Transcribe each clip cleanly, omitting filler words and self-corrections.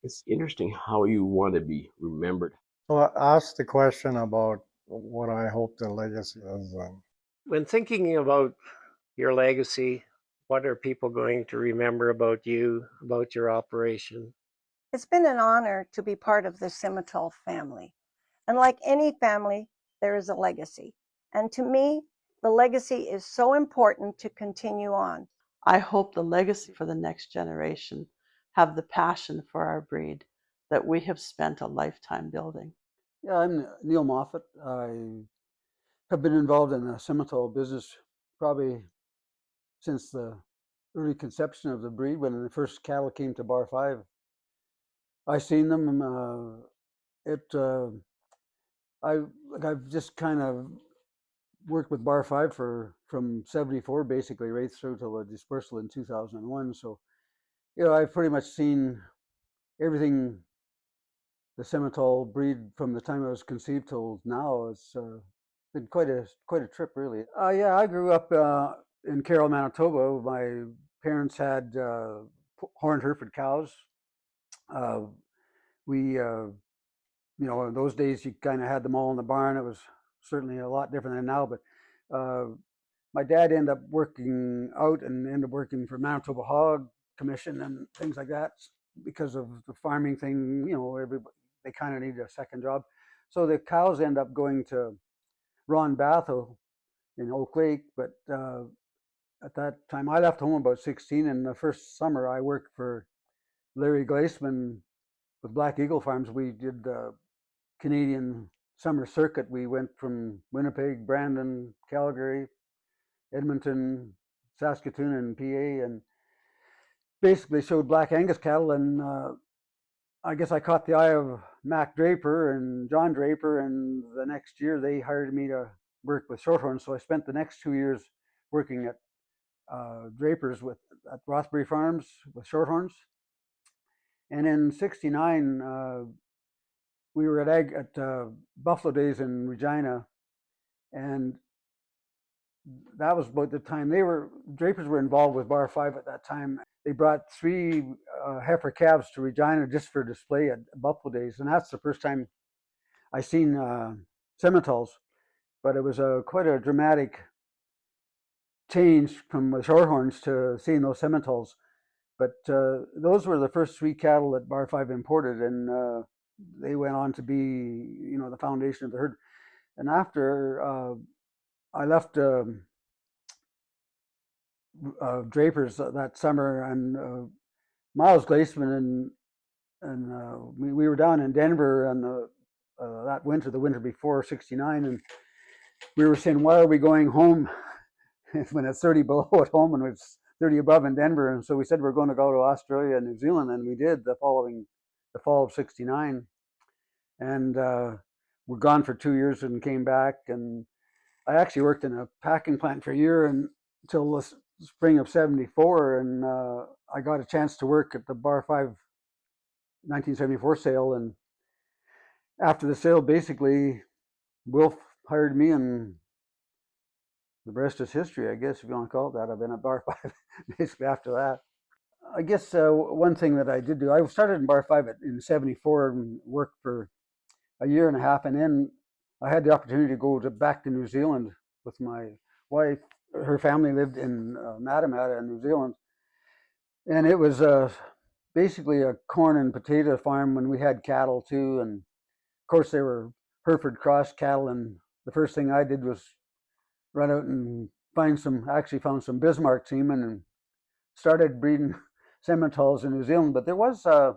It's interesting how you want to be remembered. So I asked the question about what I hope the legacy is. When thinking about your legacy, what are people going to remember about you, about your operation? It's been an honor to be part of the Simmental family. And like any family, there is a legacy. And to me, the legacy is so important to continue on. I hope the legacy for the next generation have the passion for our breed that we have spent a lifetime building. Yeah, I'm Neil Moffat. I have been involved in the Simmental business probably since the early conception of the breed. When the first cattle came to Bar 5, I seen them. It I've just kind of worked with Bar 5 from '74 basically right through till the dispersal in 2001. So I've pretty much seen everything the Simmental breed from the time I was conceived till now. It's been quite a trip, really. Yeah, I grew up in Carroll, Manitoba. My parents had horned Hereford cows. Uh, we, in those days, you kind of had them all in the barn. It was certainly a lot different than now. But my dad ended up working out and ended up working for Manitoba Hog Commission and things like that because of the farming thing. Everybody, they kind of needed a second job. So the cows end up going to Ron Batho in Oak Lake. But at that time, I left home about 16, and the first summer I worked for Larry Gleisman with Black Eagle Farms. We did the Canadian summer circuit. We went from Winnipeg, Brandon, Calgary, Edmonton, Saskatoon, and PA, and basically showed Black Angus cattle. And I guess I caught the eye of Mac Draper and John Draper, and the next year they hired me to work with Shorthorns. So I spent the next 2 years working at Draper's at Rothbury Farms with Shorthorns. And in '69, we were at Buffalo Days in Regina, and that was about the time Drapers were involved with Bar 5 at that time. They brought 3 heifer calves to Regina just for display at Buffalo Days, and that's the first time I seen Simmentals. But it was quite a dramatic change from the Shorthorns to seeing those Simmentals. But those were the first 3 cattle that Bar 5 imported, and they went on to be, the foundation of the herd. And after I left Draper's that summer, and Miles Glaceman and we were down in Denver and that winter, the winter before '69, and we were saying, why are we going home when it's 30 below at home and it's 30 above in Denver? And so we said we're going to go to Australia and New Zealand, and we did the fall of '69, and we're gone for 2 years and came back. And I actually worked in a packing plant for a year until the spring of '74, and I got a chance to work at the Bar 5 1974 sale. And after the sale, basically, Wilf hired me, and the rest is history, I guess, if you want to call it that. I've been at Bar 5 basically after that. I guess one thing that I did do, I started in Bar 5 in '74 and worked for a year and a half, and then I had the opportunity to go back to New Zealand with my wife. Her family lived in Matamata in New Zealand, and it was basically a corn and potato farm when we had cattle too. And of course, they were Hereford cross cattle. And the first thing I did was run out and found some Bismarck semen and started breeding Simmentals in New Zealand. But there was a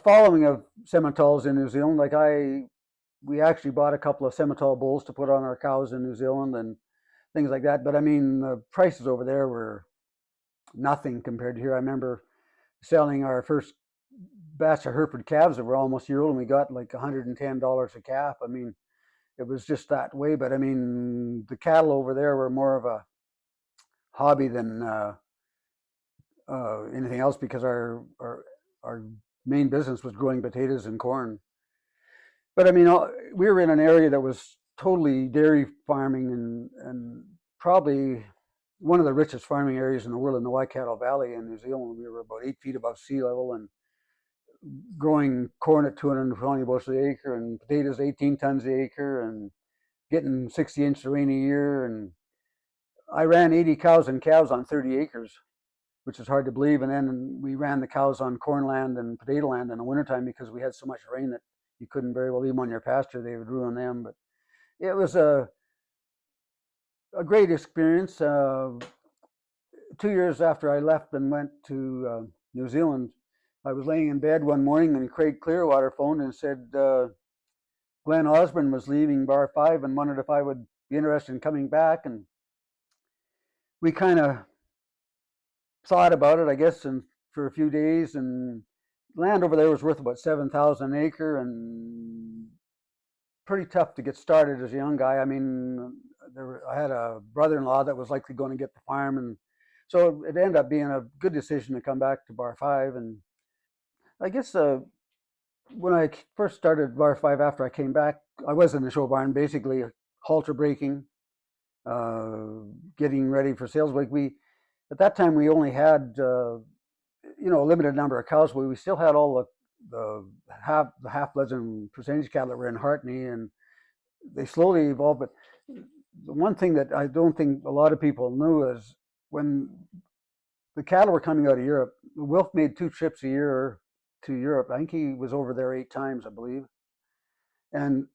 following of Simmentals in New Zealand. We actually bought a couple of Simmental bulls to put on our cows in New Zealand and things like that. But I mean, the prices over there were nothing compared to here. I remember selling our first batch of Hereford calves that were almost a year old, and we got like $110 a calf. I mean, it was just that way. But I mean, the cattle over there were more of a hobby than anything else, because our main business was growing potatoes and corn. But I mean, we were in an area that was totally dairy farming, and probably one of the richest farming areas in the world in the Waikato Valley in New Zealand. We were about 8 feet above sea level, and growing corn at 220 bushels an acre and potatoes 18 tons an acre and getting 60 inches of rain a year. And I ran 80 cows and calves on 30 acres, which is hard to believe. And then we ran the cows on corn land and potato land in the wintertime because we had so much rain that you couldn't very well leave them on your pasture. They would ruin them. But it was a great experience. 2 years after I left and went to New Zealand, I was laying in bed one morning and Craig Clearwater phoned and said Glenn Osborne was leaving Bar 5 and wondered if I would be interested in coming back. And we kind of thought about it, I guess, and for a few days. And land over there was worth about 7,000 an acre and pretty tough to get started as a young guy. I mean, I had a brother-in-law that was likely going to get the farm, and so it ended up being a good decision to come back to Bar 5. And I guess when I first started Bar 5 after I came back, I was in the show barn, basically halter breaking, getting ready for sales week. At that time we only had a limited number of cows, but we still had all the half-bloods and percentage cattle that were in Hartney, and they slowly evolved. But the one thing that I don't think a lot of people knew is when the cattle were coming out of Europe, Wilf made 2 trips a year to Europe. I think he was over there 8 times, I believe. And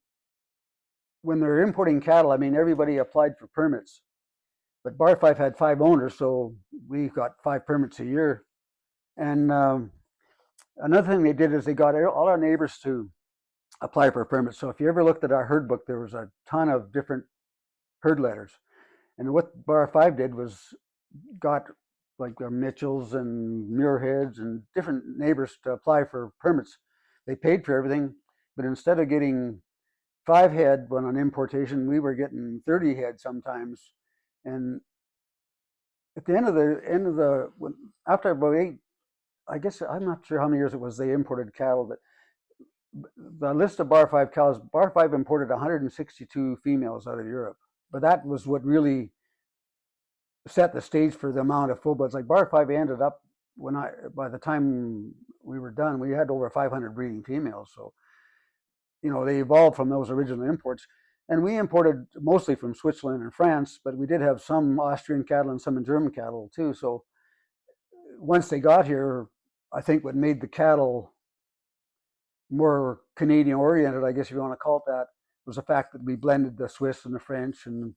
when they're importing cattle, I mean, everybody applied for permits. But Bar 5 had 5 owners, so we got 5 permits a year. And another thing they did is they got all our neighbors to apply for permits. So if you ever looked at our herd book, there was a ton of different herd letters. And what Bar 5 did was got like Mitchells and Muirheads and different neighbors to apply for permits. They paid for everything, but instead of getting 5 head when on importation, we were getting 30 head sometimes. And at the end of the after about 8, I guess I'm not sure how many years it was they imported cattle, but the list of Bar 5 cows, Bar 5 imported 162 females out of Europe. But that was what really set the stage for the amount of full bloods. Like Bar 5 ended up, by the time we were done, we had over 500 breeding females. So, they evolved from those original imports. And we imported mostly from Switzerland and France, but we did have some Austrian cattle and some German cattle too. So once they got here, I think what made the cattle more Canadian oriented, I guess if you want to call it that, was the fact that we blended the Swiss and the French and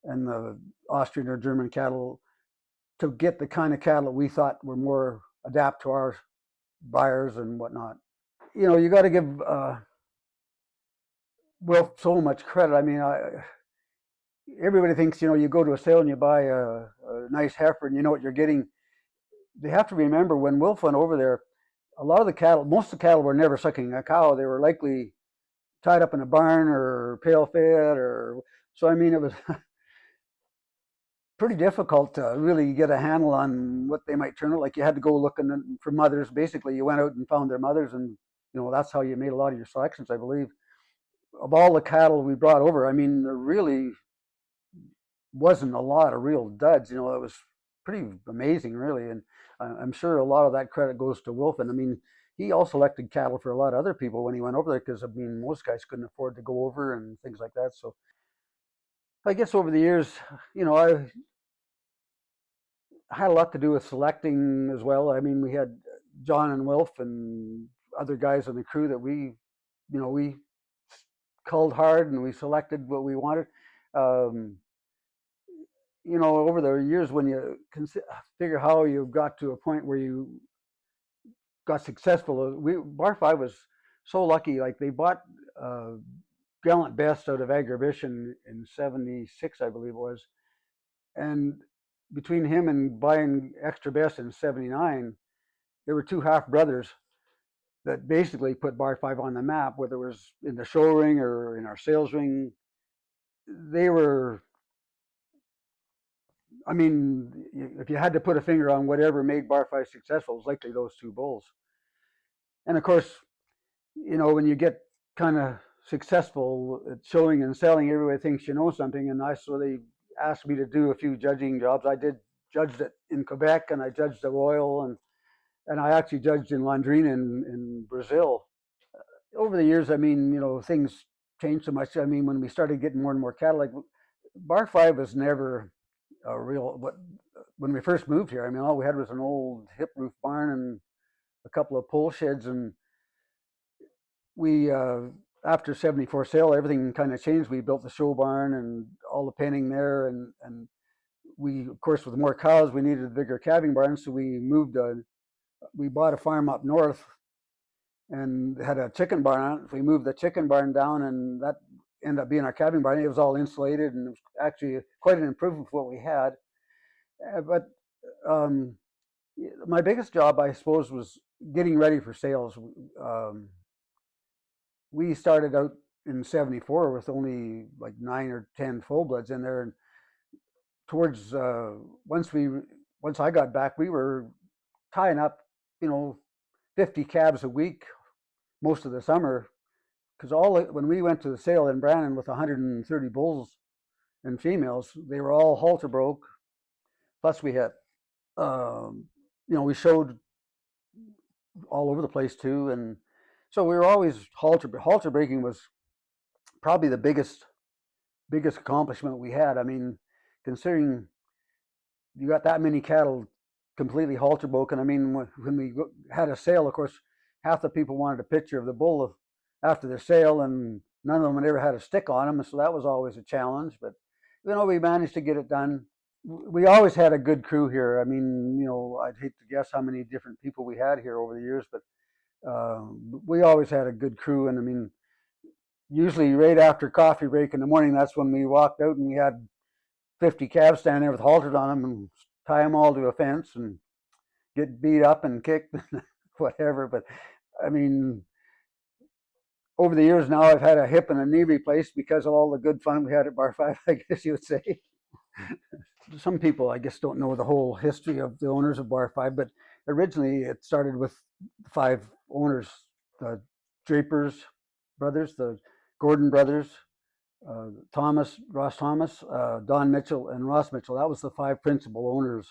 the Austrian or German cattle to get the kind of cattle that we thought were more adapt to our buyers and whatnot. You got to give Wilf so much credit. I mean, everybody thinks, you go to a sale and you buy a nice heifer and you know what you're getting. They have to remember when Wilf went over there, a lot of the cattle, most of the cattle were never sucking a cow. They were likely tied up in a barn or pail fed so I mean, it was pretty difficult to really get a handle on what they might turn out. Like you had to go looking for mothers. Basically, you went out and found their mothers, and that's how you made a lot of your selections, I believe. Of all the cattle we brought over, I mean, there really wasn't a lot of real duds. It was pretty amazing, really. And I'm sure a lot of that credit goes to Wilf. And I mean, he also selected cattle for a lot of other people when he went over there, because I mean, most guys couldn't afford to go over and things like that. So I guess over the years, I had a lot to do with selecting as well. I mean, we had John and Wilf and other guys on the crew that we culled hard and we selected what we wanted. Over the years, when you figure how you got to a point where you got successful, Bar 5 was so lucky. Like they bought Gallant Best out of Agribition in '76, I believe it was, and between him and buying Extra Best in '79, there were 2 half brothers that basically put Bar 5 on the map, whether it was in the show ring or in our sales ring. They were, I mean, if you had to put a finger on whatever made Bar 5 successful, it was likely those 2 bulls. And of course, when you get kind of successful at showing and selling, everybody thinks you know something. And so they asked me to do a few judging jobs. I judged it in Quebec, and I judged the Royal, and and I actually judged in Londrina in Brazil. Over the years, I mean, things changed so much. I mean, when we started getting more and more cattle, like Bar 5 was never a real, when we first moved here, I mean, all we had was an old hip roof barn and a couple of pole sheds, and we, after 74 sale, everything kind of changed. We built the show barn and all the penning there, and we, of course, with more cows, we needed a bigger calving barn, so we bought a farm up north and had a chicken barn on it. We moved the chicken barn down, and that ended up being our calving barn. It was all insulated, and it was actually quite an improvement for what we had. But my biggest job, I suppose, was getting ready for sales. We started out in 74 with only like 9 or 10 full bloods in there, and towards once I got back, we were tying up 50 calves a week most of the summer, because when we went to the sale in Brandon with 130 bulls and females, they were all halter broke. Plus we had we showed all over the place too, and so we were always halter breaking was probably the biggest accomplishment we had. I mean, considering you got that many cattle completely halter broken. I mean, when we had a sale, of course, half the people wanted a picture of the bull after the sale, and none of them had ever had a stick on them, so that was always a challenge. But we managed to get it done. We always had a good crew here. I mean, I'd hate to guess how many different people we had here over the years, but we always had a good crew. And I mean, usually right after coffee break in the morning, that's when we walked out and we had 50 calves standing there with halters on them and tie them all to a fence and get beat up and kicked, whatever. But I mean, over the years now, I've had a hip and a knee replaced because of all the good fun we had at Bar 5, I guess you would say. Some people, I guess, don't know the whole history of the owners of Bar 5, but originally it started with 5 owners, the Drapers brothers, the Gordon brothers, Ross Thomas, Don Mitchell, and Ross Mitchell. That was the 5 principal owners,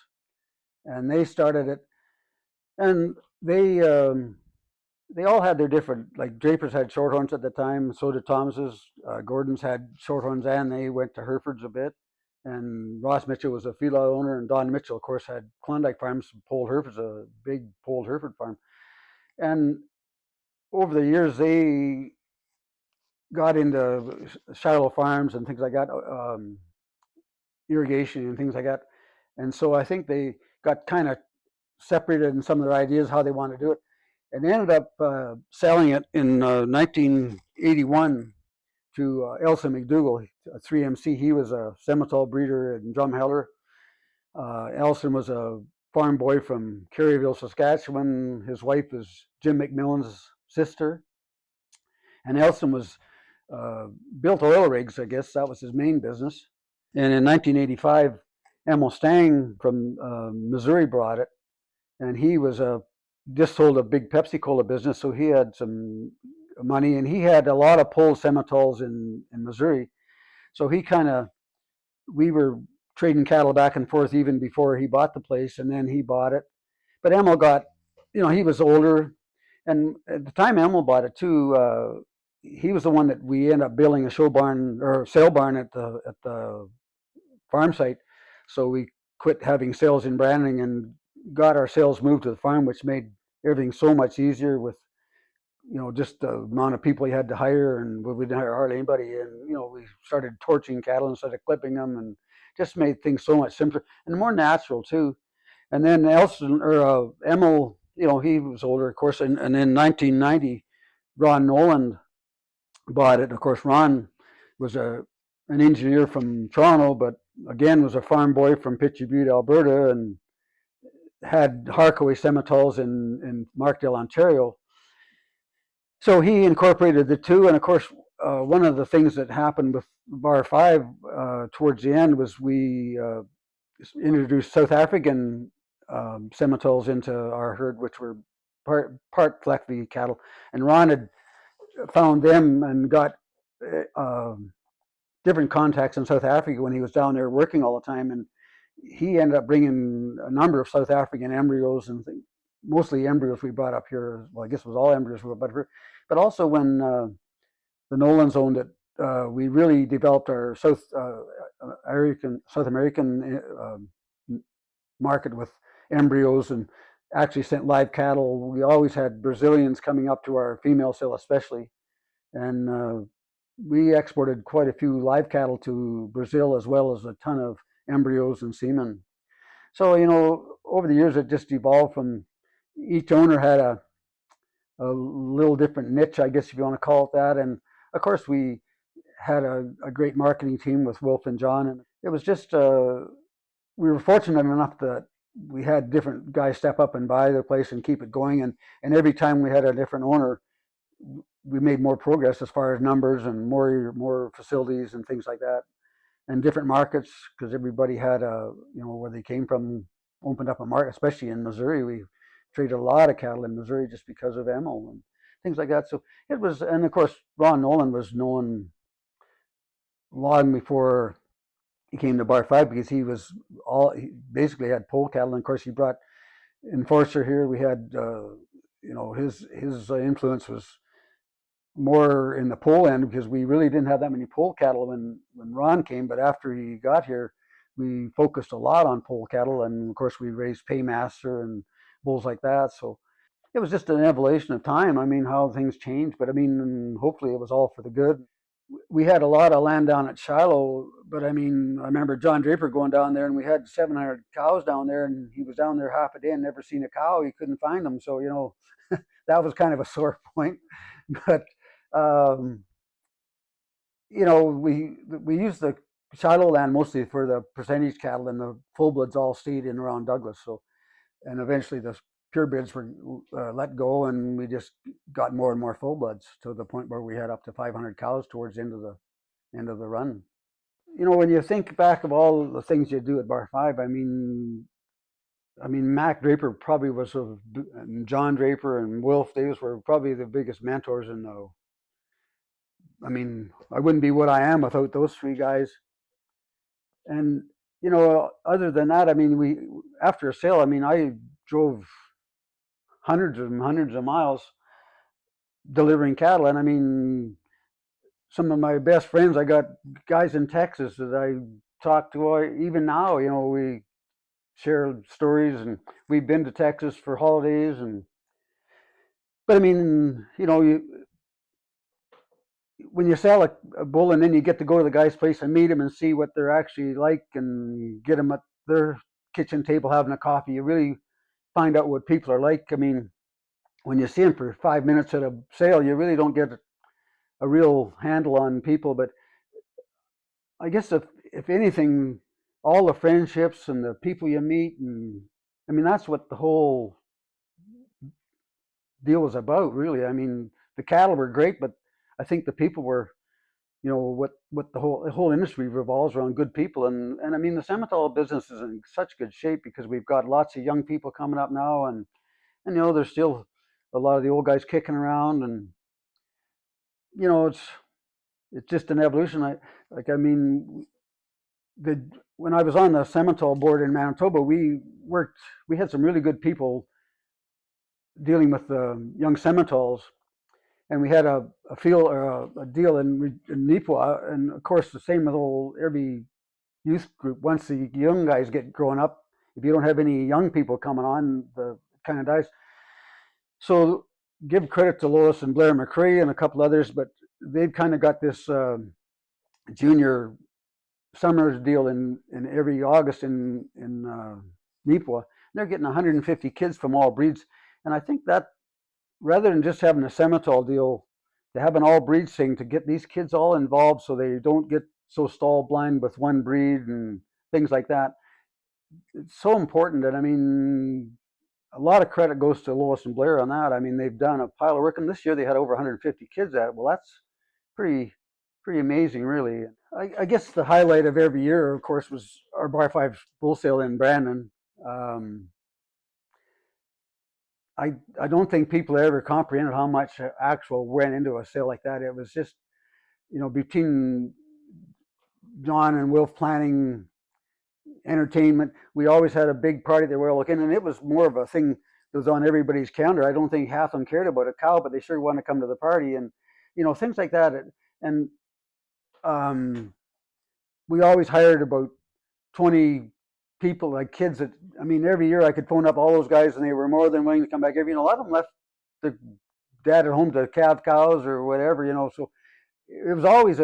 and they started it. And they all had their different, like Drapers had shorthorns at the time, so did Thomas's. Gordon's had shorthorns, and they went to Herefords a bit. And Ross Mitchell was a feedlot owner, and Don Mitchell, of course, had Klondike Farms, Polled Herefords, a big Polled Hereford farm. And over the years, they got into shallow farms and things like that, irrigation and things like that. And so I think they got kind of separated in some of their ideas how they wanted to do it, and they ended up selling it in 1981 to Elson McDougall, 3MC. He was a Simmental breeder in Drumheller. Elson was a farm boy from Carrierville, Saskatchewan. His wife is Jim McMillan's sister. And Elson was built oil rigs, I guess. That was his main business. And in 1985, Emil Stang from Missouri brought it. And he was just sold a big Pepsi Cola business, so he had some money, and he had a lot of pulled Simmentals in Missouri. So we were trading cattle back and forth even before he bought the place, and then he bought it. But Emil got, he was older, and at the time Emil bought it too, he was the one that we ended up building a show barn or sale barn at the farm site. So we quit having sales in Brandon and got our sales moved to the farm, which made everything so much easier with, just the amount of people you had to hire, and we didn't hire hardly anybody. And, we started torching cattle instead of clipping them, and just made things so much simpler and more natural too. And then Emil, he was older, of course, and in 1990, Ron Noland bought it. Of course, Ron was an engineer from Toronto, but again was a farm boy from Pitchy Butte, Alberta, and had Harkaway Simmentals in Markdale, Ontario. So he incorporated the two, and of course, one of the things that happened with Bar 5 towards the end was we introduced South African Simmentals into our herd, which were part Fleckby cattle. And Ron had found them and got different contacts in South Africa when he was down there working all the time, and he ended up bringing a number of South African embryos and things. mostly embryos we brought up here. Well, I guess it was all embryos we brought up here. But also when the Nolans owned it, we really developed our South American market with embryos, and actually sent live cattle. We always had Brazilians coming up to our female sale, especially, and we exported quite a few live cattle to Brazil, as well as a ton of embryos and semen. So, over the years, it just evolved from each owner had a little different niche, I guess, if you want to call it that. And of course, we had a great marketing team with Wolf and John. And it was just, we were fortunate enough that we had different guys step up and buy the place and keep it going. And every time we had a different owner, we made more progress as far as numbers and more facilities and things like that, and different markets, because everybody had where they came from, opened up a market, especially in Missouri. We traded a lot of cattle in Missouri just because of ammo and things like that. So it was, and of course, Ron Nolan was known long before he came to Bar 5, because he basically had pole cattle. And of course, he brought Enforcer here. We had, his influence was more in the pole end, because we really didn't have that many pole cattle when Ron came. But after he got here, we focused a lot on pole cattle, and of course we raised Paymaster and bulls like that. So it was just an evolution of time. I mean, how things changed, but I mean, hopefully it was all for the good. We had a lot of land down at Shiloh, but I mean, I remember John Draper going down there, and we had 700 cows down there, and he was down there half a day and never seen a cow. He couldn't find them. So, that was kind of a sore point. But we used the Shiloh land mostly for the percentage cattle, and the full bloods all stayed in around Douglas. So, and eventually the purebreds were let go, and we just got more and more full bloods, to the point where we had up to 500 cows towards the end of the run. When you think back of all the things you do at Bar 5, I mean, Mac Draper probably was, and John Draper and Wilf Davis were probably the biggest mentors in the. I mean, I wouldn't be what I am without those three guys. And other than that, I mean, after a sale, I mean, I drove hundreds of miles delivering cattle, and I mean, some of my best friends, I got guys in Texas that I talk to even now. We share stories, and we've been to Texas for holidays. But I mean, when you sell a bull, and then you get to go to the guy's place and meet them and see what they're actually like, and get them at their kitchen table having a coffee, you really find out what people are like. I mean, when you see them for 5 minutes at a sale, you really don't get a real handle on people. But I guess if anything, all the friendships and the people you meet, and I mean, that's what the whole deal was about, really. I mean, the cattle were great, but I think the people were, what the whole industry revolves around, good people. And I mean, the Simmental business is in such good shape, because we've got lots of young people coming up now, and there's still a lot of the old guys kicking around, and it's just an evolution. I mean, when I was on the Simmental board in Manitoba, we had some really good people dealing with the young Simmentals, and we had a deal in Nipawin, and of course the same with every youth group. Once the young guys get growing up, if you don't have any young people coming on, the kind of dies. So give credit to Lois and Blair McCrae and a couple others, but they've kind of got this junior summers deal in every August in Nipawin. They're getting 150 kids from all breeds, and I think that rather than just having a Simmental deal, to have an all breeds thing, to get these kids all involved so they don't get so stall blind with one breed and things like that. It's so important. And I mean, a lot of credit goes to Lois and Blair on that. I mean, they've done a pile of work, and this year they had over 150 kids at it. Well, that's pretty amazing, really. I guess the highlight of every year, of course, was our Bar 5 bull sale in Brandon. I don't think people ever comprehended how much actual went into a sale like that. It was just, between John and Wilf planning, entertainment, we always had a big party that we were looking, and it was more of a thing it was on everybody's calendar. I don't think half of them cared about a cow, but they sure want to come to the party, and things like that. And we always hired about 20 people, like kids that, I mean, every year I could phone up all those guys and they were more than willing to come back. A lot of them left their dad at home to calve cows or whatever, so it was always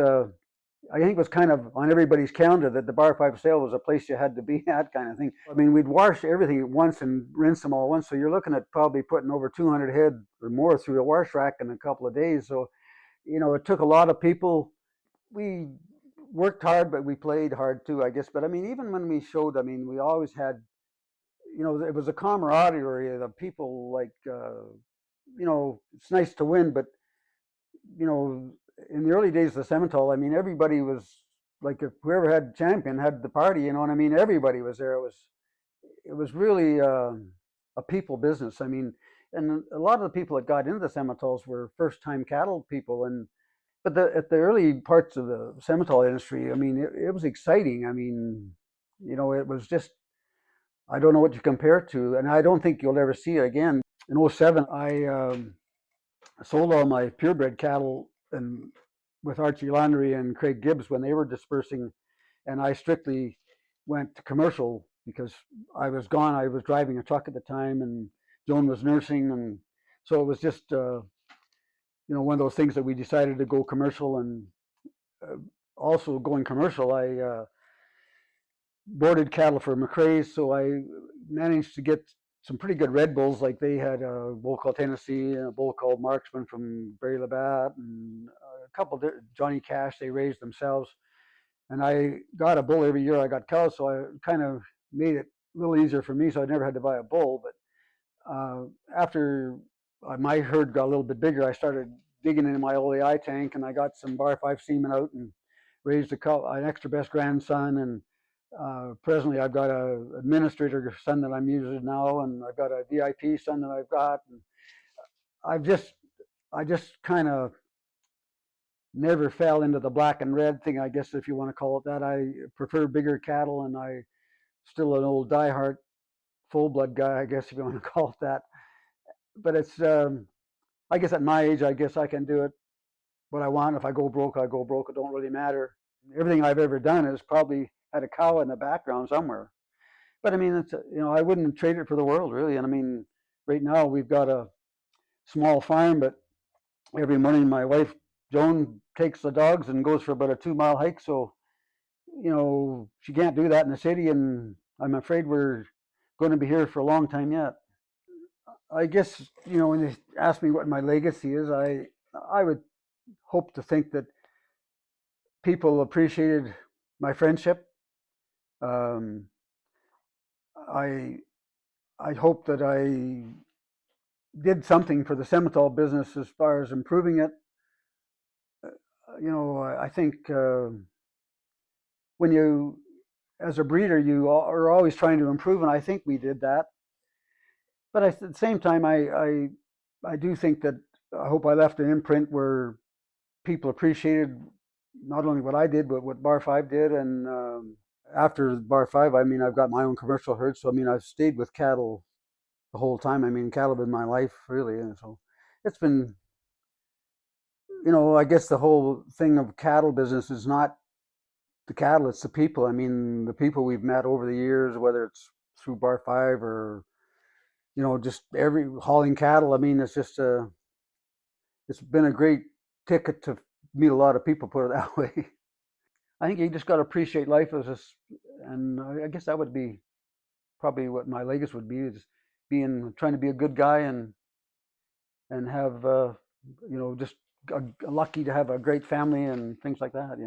I think it was kind of on everybody's calendar that the Bar 5 sale was a place you had to be at, kind of thing. I mean, we'd wash everything at once and rinse them all at once. So you're looking at probably putting over 200 head or more through a wash rack in a couple of days. So, it took a lot of people. We worked hard, but we played hard too, I guess. But I mean, even when we showed, I mean, we always had, it was a camaraderie of people, like, it's nice to win, but, in the early days of the Simmental, I mean, everybody was like, if whoever had champion had the party, and I mean, everybody was there. It was really a people business. I mean, and a lot of the people that got into the Simmentals were first-time cattle people, but at the early parts of the Simmental industry, I mean, it was exciting. I mean, it was just, I don't know what you compare it to, and I don't think you'll ever see it again. In 07, I sold all my purebred cattle and with Archie Landry and Craig Gibbs when they were dispersing, and I strictly went to commercial because I was gone. I was driving a truck at the time, and Joan was nursing, and so it was just one of those things that we decided to go commercial. And also going commercial, I boarded cattle for McRae's, so I managed to get some pretty good Red Bulls. Like they had a bull called Tennessee and a bull called Marksman from Barry Labatt, and a couple of Johnny Cash they raised themselves. And I got a bull every year I got cows, so I kind of made it a little easier for me, so I never had to buy a bull. But after my herd got a little bit bigger, I started digging into my OEI tank, and I got some Bar 5 semen out and raised an extra best grandson. And presently I've got an administrator son that I'm using now, and I've got a VIP son that I've got. And I just kind of never fell into the black and red thing, I guess, if you want to call it that. I prefer bigger cattle, and I still an old diehard full blood guy, I guess, if you want to call it that. But it's I guess at my age, I guess I can do it what I want. If I go broke, I go broke. It don't really matter. Everything I've ever done has probably had a cow in the background somewhere. But I mean, it's I wouldn't trade it for the world, really. And I mean, right now we've got a small farm, but every morning my wife Joan takes the dogs and goes for about a 2-mile hike. So she can't do that in the city, and I'm afraid we're going to be here for a long time yet. I guess when you ask me what my legacy is, I would hope to think that people appreciated my friendship. I hope that I did something for the Simmental business as far as improving it. I think when you, as a breeder, you are always trying to improve, and I think we did that. But at the same time, I do think that I hope I left an imprint where people appreciated not only what I did, but what Bar 5 did. And after Bar 5, I mean, I've got my own commercial herd, so I mean, I've stayed with cattle the whole time. I mean, cattle have been my life, really, and so it's been, I guess the whole thing of cattle business is not the cattle, it's the people. I mean, the people we've met over the years, whether it's through Bar 5 or just every hauling cattle. I mean, it's just it's been a great ticket to meet a lot of people, put it that way. I think you just got to appreciate life as this, and I guess that would be probably what my legacy would be, is trying to be a good guy and have just lucky to have a great family and things like that.